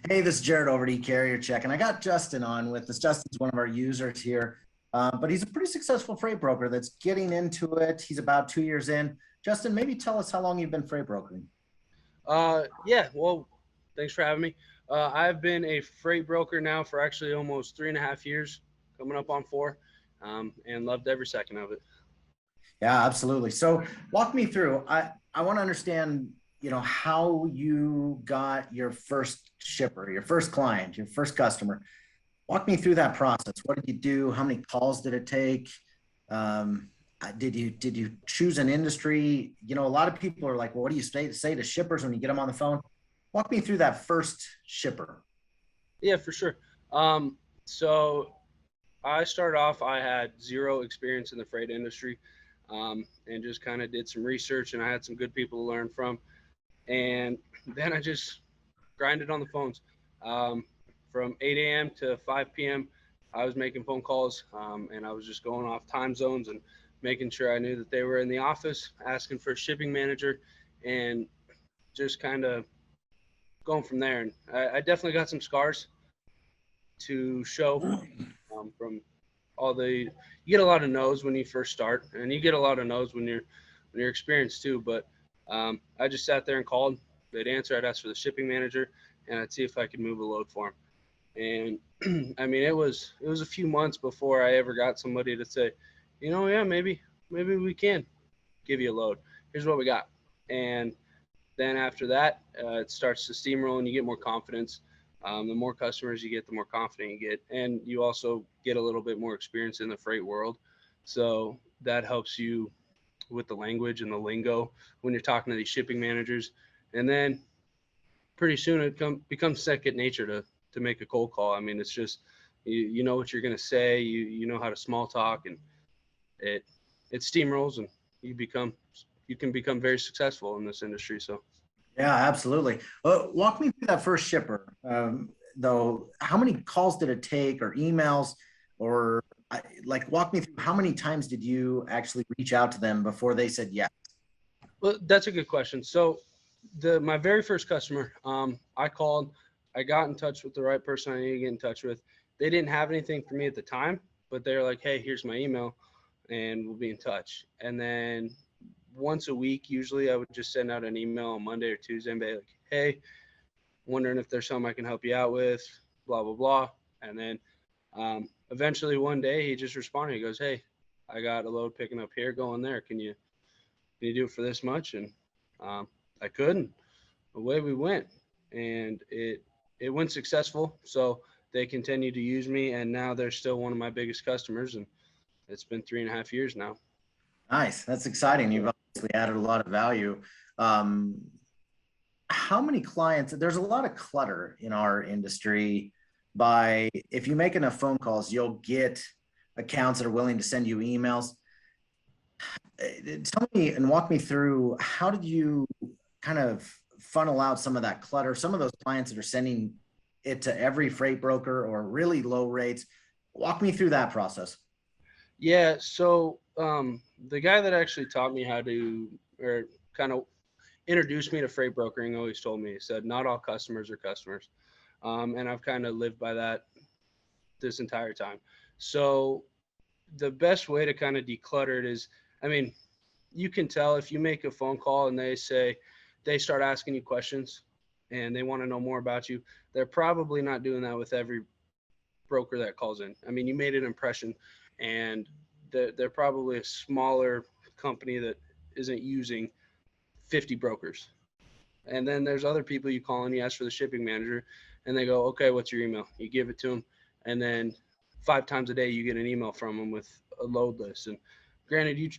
Hey, this is Jared over at Carrier Check, and I got Justin on with us. Justin's one of our users here, but he's a pretty successful freight broker that's getting into it. He's about 2 years in. Justin, maybe tell us how long you've been freight brokering. Yeah, well, thanks for having me. I've been a freight broker now for actually almost 3.5 years, coming up on four, and loved every second of it. Yeah, absolutely. So walk me through. I want to understand, how you got your first shipper, your first client, your first customer. Walk me through that process. What did you do? How many calls did it take? Um, did you choose an industry? A lot of people are like, well, what do you say to shippers when you get them on the phone? Walk me through that first shipper. Yeah, for sure. So I started off, I had zero experience in the freight industry, and just kind of did some research, and I had some good people to learn from. And then I just grinded on the phones. Um, from 8 a.m. to 5 p.m., I was making phone calls, and I was just going off time zones and making sure I knew that they were in the office, asking for a shipping manager, and just kind of going from there. And I definitely got some scars to show, from all the you get a lot of no's when you first start, and you get a lot of no's when you're experienced too. But I just sat there and called. They'd answer. I'd ask for the shipping manager, and I'd see if I could move a load for them. And I mean, it was a few months before I ever got somebody to say, yeah, maybe we can give you a load. Here's what we got. And then after that, it starts to steamroll, and you get more confidence. The more customers you get, the more confident you get, and you also get a little bit more experience in the freight world. So that helps you with the language and the lingo when you're talking to these shipping managers. And then pretty soon becomes second nature to make a cold call. I mean, it's just you know what you're going to say, you know how to small talk, and it it steamrolls, and you can become very successful in this industry. So Yeah, absolutely. Walk me through that first shipper. Though, how many calls did it take, or emails, or like walk me through how many times did you actually reach out to them before they said yes? well, that's a good question. So the my very first customer, I called, I got in touch with the right person I needed to get in touch with. They didn't have anything for me at the time, but they're like, hey, here's my email, and we'll be in touch. And then once a week, usually I would just send out an email on Monday or Tuesday and be like, hey, wondering if there's something I can help you out with, blah, blah, blah. And then eventually one day he just responded. He goes, hey, I got a load picking up here, going there. Can you do it for this much? And um, I could, and away we went. And it went successful. So they continued to use me, and now they're still one of my biggest customers. And it's been 3.5 years now. Nice. That's exciting. You've obviously added a lot of value. Um, how many clients? There's a lot of clutter in our industry. By if you make enough phone calls, you'll get accounts that are willing to send you emails. Tell me and walk me through, how did you kind of funnel out some of that clutter, some of those clients that are sending it to every freight broker or really low rates. Walk me through that process. Yeah. So the guy that actually taught me how to, or kind of introduced me to freight brokering, always told me, he said, not all customers are customers. And I've kind of lived by that this entire time. So the best way to kind of declutter it is, I mean, you can tell if you make a phone call and they start asking you questions and they want to know more about you. They're probably not doing that with every broker that calls in. I mean, you made an impression, and they're probably a smaller company that isn't using 50 brokers. And then there's other people you call and you ask for the shipping manager, and they go, okay, what's your email? You give it to them, and then 5 times a day you get an email from them with a load list. And granted, you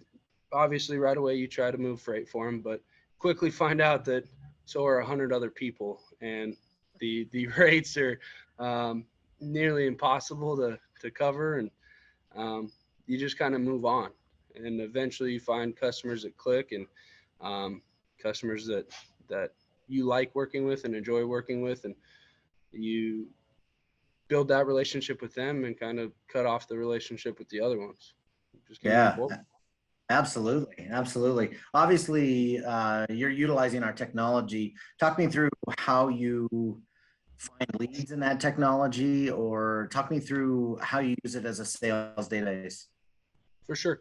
obviously right away you try to move freight for them, but quickly find out that so are 100 other people, and the rates are um, nearly impossible to cover, and you just kind of move on, and eventually you find customers that click, and um, customers that you like working with and enjoy working with, and you build that relationship with them and kind of cut off the relationship with the other ones. Just keep moving Yeah, forward. absolutely. Absolutely. Obviously, you're utilizing our technology. Talk me through how you find leads in that technology, or talk me through how you use it as a sales database? For sure.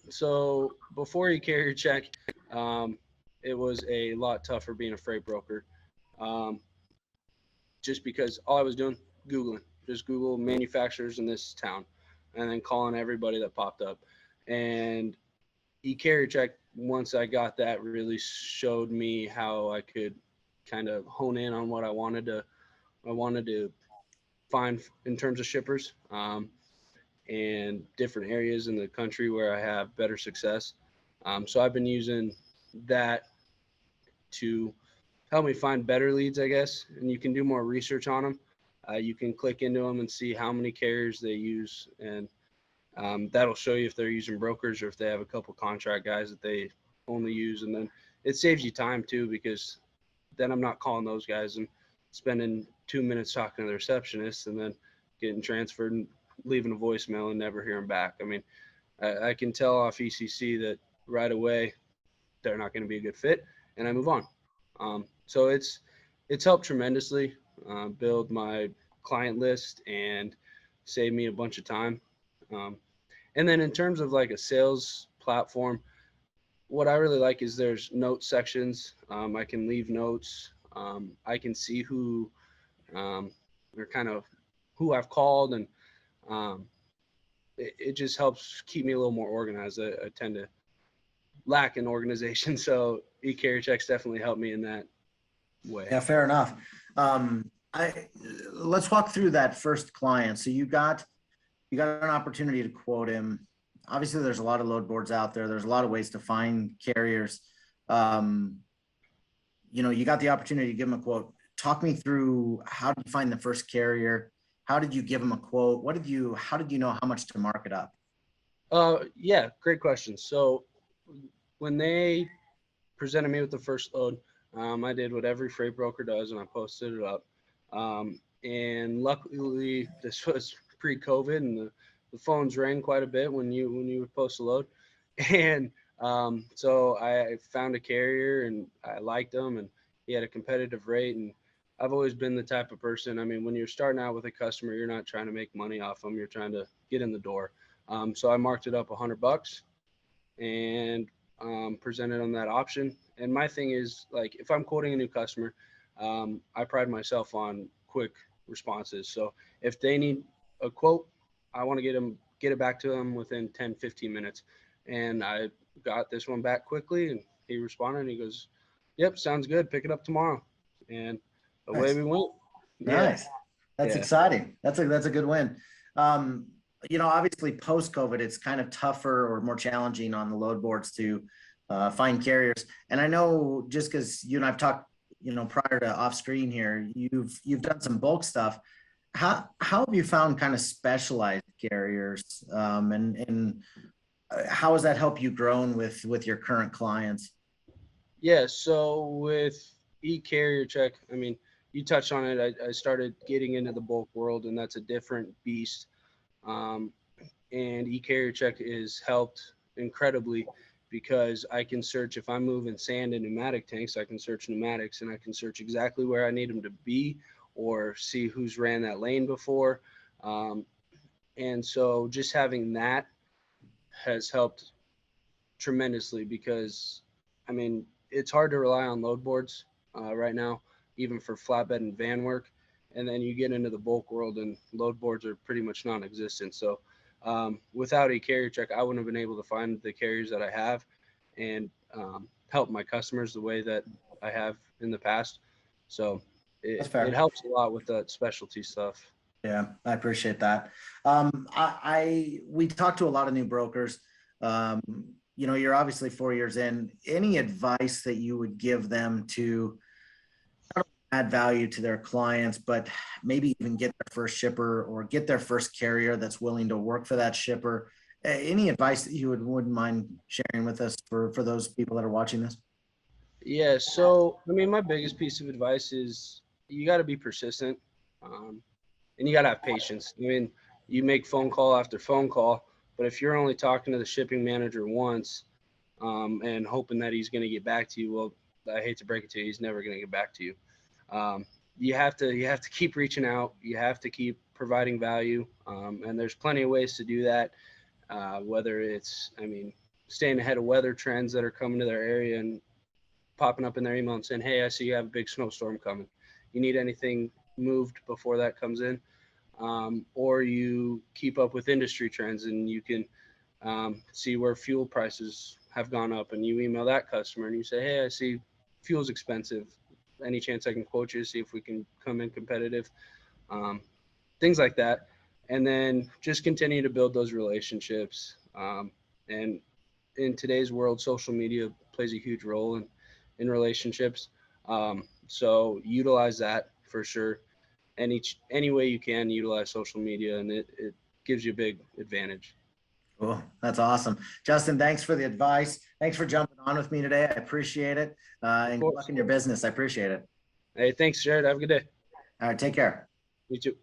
So before you carry your check, um, it was a lot tougher being a freight broker. Um, just because all I was doing, Googling, just Google manufacturers in this town, and then calling everybody that popped up. And e-carrier check, once I got that, really showed me how I could kind of hone in on what I wanted to find in terms of shippers, and different areas in the country where I have better success. So I've been using that to help me find better leads, I guess. And you can do more research on them. You can click into them and see how many carriers they use, and that'll show you if they're using brokers or if they have a couple contract guys that they only use. And then it saves you time too, because then I'm not calling those guys and spending 2 minutes talking to the receptionist and then getting transferred and leaving a voicemail and never hearing back. I mean, I can tell off ECC that right away they're not going to be a good fit, and I move on. So it's helped tremendously build my client list and save me a bunch of time. Um, and then in terms of like a sales platform, what I really like is there's note sections. I can leave notes. I can see who or kind of who I've called, and um, it just helps keep me a little more organized. I tend to lack in organization, so e-carrier checks definitely help me in that way. Yeah, fair enough. I Let's walk through that first client. So you got an opportunity to quote him. Obviously, there's a lot of load boards out there. There's a lot of ways to find carriers. Um, you got the opportunity to give him a quote. Talk me through, how did you find the first carrier? How did you give him a quote? How did you know how much to mark it up? Yeah, great question. So when they presented me with the first load, I did what every freight broker does, and I posted it up. And luckily, this was pre-COVID, and the phones rang quite a bit when you would post a load. And so I found a carrier, and I liked him, and he had a competitive rate. And I've always been the type of person. I mean, when you're starting out with a customer, you're not trying to make money off them. You're trying to get in the door. So I marked it up $100 and presented them that option. And my thing is, like, if I'm quoting a new customer, I pride myself on quick responses. So if they need a quote, I want to get it back to them within 10, 15 minutes. And I got this one back quickly, and he responded, and he goes, "Yep, sounds good. Pick it up tomorrow." And away Nice. we went. Yeah. Nice. That's Yeah. exciting. That's a good win. Um, Obviously post COVID, it's kind of tougher or more challenging on the load boards to find carriers. And I know, just because you and I've talked, prior to off screen here, you've done some bulk stuff. How have you found kind of specialized carriers, and how has that helped you grown with your current clients? Yeah, so with e-carrier check, I mean, you touched on it. I started getting into the bulk world, and that's a different beast. Um, and e-carrier check is helped incredibly because I can search if I'm moving sand in pneumatic tanks. I can search pneumatics, and I can search exactly where I need them to be, or see who's ran that lane before. Um, and so just having that has helped tremendously, because I mean, it's hard to rely on load boards right now, even for flatbed and van work. And then you get into the bulk world, and load boards are pretty much non-existent. So without a carrier check, I wouldn't have been able to find the carriers that I have and help my customers the way that I have in the past. So That's it fair. helps a lot with that specialty stuff. Yeah, I appreciate that. We talked to a lot of new brokers. Um, you're obviously 4 years in. Any advice that you would give them to add value to their clients, but maybe even get their first shipper or get their first carrier that's willing to work for that shipper? Any advice that you wouldn't mind sharing with us for those people that are watching this? Yeah, so I mean, my biggest piece of advice is you got to be persistent. Um, and you got to have patience. I mean, you make phone call after phone call, but if you're only talking to the shipping manager once, and hoping that he's going to get back to you, well, I hate to break it to you, he's never going to get back to you. you have to keep reaching out. You have to keep providing value, and there's plenty of ways to do that. Whether it's, I mean, staying ahead of weather trends that are coming to their area and popping up in their email and saying, "Hey, I see you have a big snowstorm coming. You need anything moved before that comes in?" Or you keep up with industry trends and you can see where fuel prices have gone up, and you email that customer and you say, "Hey, I see fuel's expensive. Any chance I can quote you to see if we can come in competitive?" Um, Things like that. And then just continue to build those relationships. And in today's world, social media plays a huge role in relationships. So utilize that for sure. Any way you can utilize social media, and it gives you a big advantage. Cool. That's awesome. Justin, thanks for the advice. Thanks for jumping on with me today. I appreciate it. Of And good luck course. in your business. I appreciate it. Hey, thanks, Jared. Have a good day. All right. Take care. You too.